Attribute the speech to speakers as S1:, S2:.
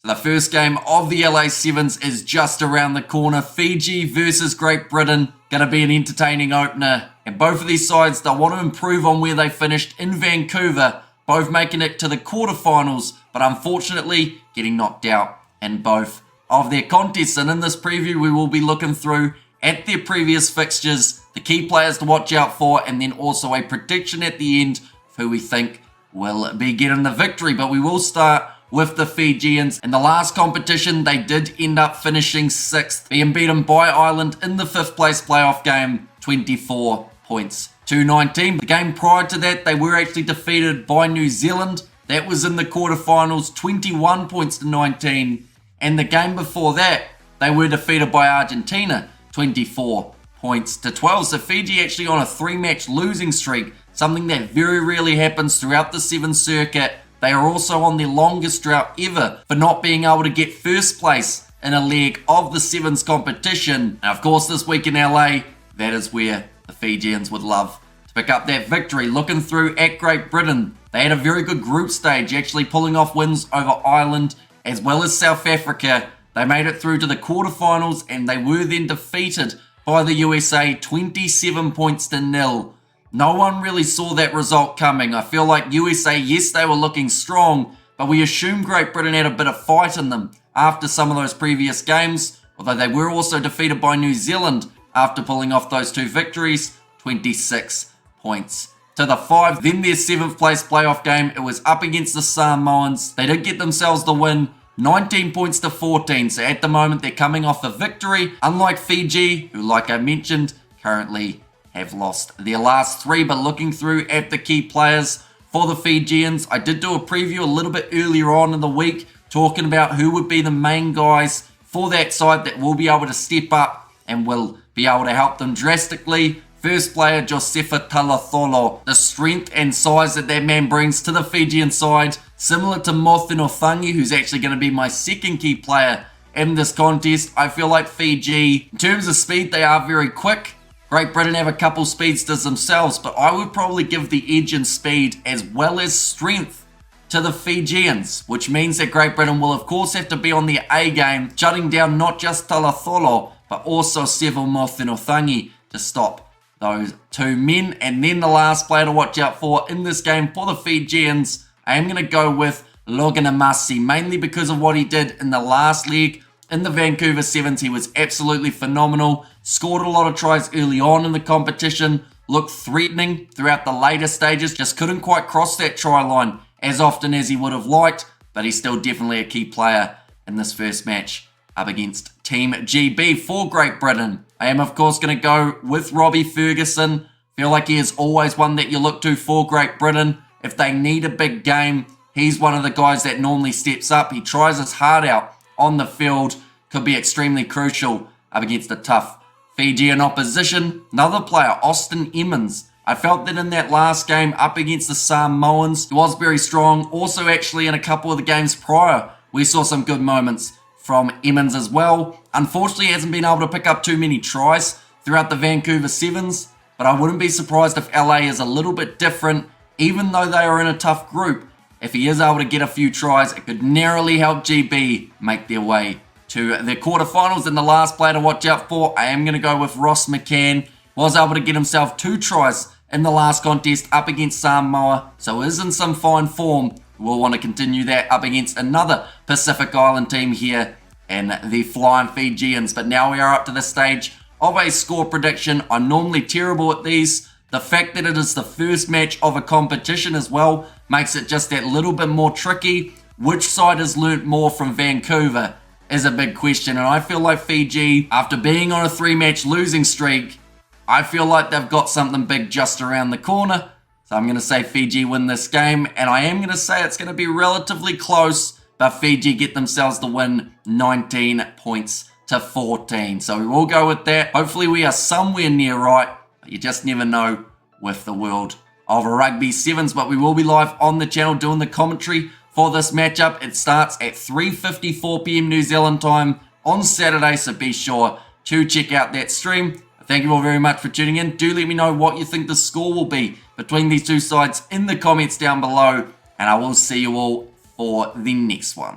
S1: The first game of the LA Sevens is just around the corner. Fiji versus Great Britain. Going to be an entertaining opener. And both of these sides, they want to improve on where they finished in Vancouver. Both making it to the quarterfinals, but unfortunately getting knocked out in both of their contests. And in this preview, we will be looking through at their previous fixtures, the key players to watch out for, and then also a prediction at the end of who we think will be getting the victory. But we will start with the Fijians. In the last competition, they did end up finishing 6th, being beaten by Ireland in the 5th place playoff game, 24 points to 19. The game prior to that, they were actually defeated by New Zealand. That was in the quarterfinals, 21 points to 19. And the game before that, they were defeated by Argentina, 24 points to 12. So Fiji actually on a 3-match losing streak, something that very rarely happens throughout the Sevens circuit. They are also on their longest drought ever for not being able to get first place in a leg of the Sevens competition. Now, of course, this week in LA, that is where the Fijians would love to pick up that victory. Looking through at Great Britain, they had a very good group stage, actually pulling off wins over Ireland as well as South Africa. They made it through to the quarterfinals and they were then defeated by the USA 27 points to 0. No one really saw that result coming. I feel like USA, yes, they were looking strong, but we assumed Great Britain had a bit of fight in them after some of those previous games, although they were also defeated by New Zealand after pulling off those 2 victories, 26 points to the 5. Then their 7th place playoff game, it was up against the Samoans. They did get themselves the win, 19 points to 14. So at the moment, they're coming off a victory, unlike Fiji, who, like I mentioned, currently have lost their last 3. But looking through at the key players for the Fijians, I did do a preview a little bit earlier on in the week talking about who would be the main guys for that side that will be able to step up and will be able to help them drastically. First player, Josefa Talatholo. The strength and size that man brings to the Fijian side, similar to Mothinothangi, who's actually going to be my second key player in this contest. I feel like Fiji, in terms of speed, they are very quick. Great Britain have a couple speedsters themselves, but I would probably give the edge in speed as well as strength to the Fijians, which means that Great Britain will of course have to be on their A game, shutting down not just Talatholo, but also Sevo Mothinothangi to stop those 2 men. And then the last player to watch out for in this game for the Fijians, I am going to go with Loganamasi, mainly because of what he did in the last leg. In the Vancouver Sevens, he was absolutely phenomenal. Scored a lot of tries early on in the competition. Looked threatening throughout the later stages. Just couldn't quite cross that try line as often as he would have liked. But he's still definitely a key player in this first match up against Team GB for Great Britain. I am, of course, going to go with Robbie Ferguson. Feel like he is always one that you look to for Great Britain. If they need a big game, he's one of the guys that normally steps up. He tries his heart out on the field, could be extremely crucial up against a tough Fijian opposition. Another player, Austin Emmons. I felt that in that last game up against the Samoans, he was very strong. Also, actually, in a couple of the games prior, we saw some good moments from Emmons as well. Unfortunately, he hasn't been able to pick up too many tries throughout the Vancouver Sevens, but I wouldn't be surprised if LA is a little bit different, even though they are in a tough group. If he is able to get a few tries, it could narrowly help GB make their way to the quarterfinals. And the last player to watch out for, I am going to go with Ross McCann. Was able to get himself 2 tries in the last contest up against Samoa, so is in some fine form. We'll want to continue that up against another Pacific Island team here in the Flying Fijians. But now we are up to the stage of a score prediction. I'm normally terrible at these. The fact that it is the first match of a competition as well makes it just that little bit more tricky. Which side has learnt more from Vancouver is a big question. And I feel like Fiji, after being on a 3-match losing streak, I feel like they've got something big just around the corner. So I'm going to say Fiji win this game. And I am going to say it's going to be relatively close, but Fiji get themselves the win, 19 points to 14. So we will go with that. Hopefully we are somewhere near right. You just never know with the world of Rugby Sevens. But we will be live on the channel doing the commentary for this matchup. It starts at 3:54 p.m. New Zealand time on Saturday, so be sure to check out that stream. Thank you all very much for tuning in. Do let me know what you think the score will be between these two sides in the comments down below, and I will see you all for the next one.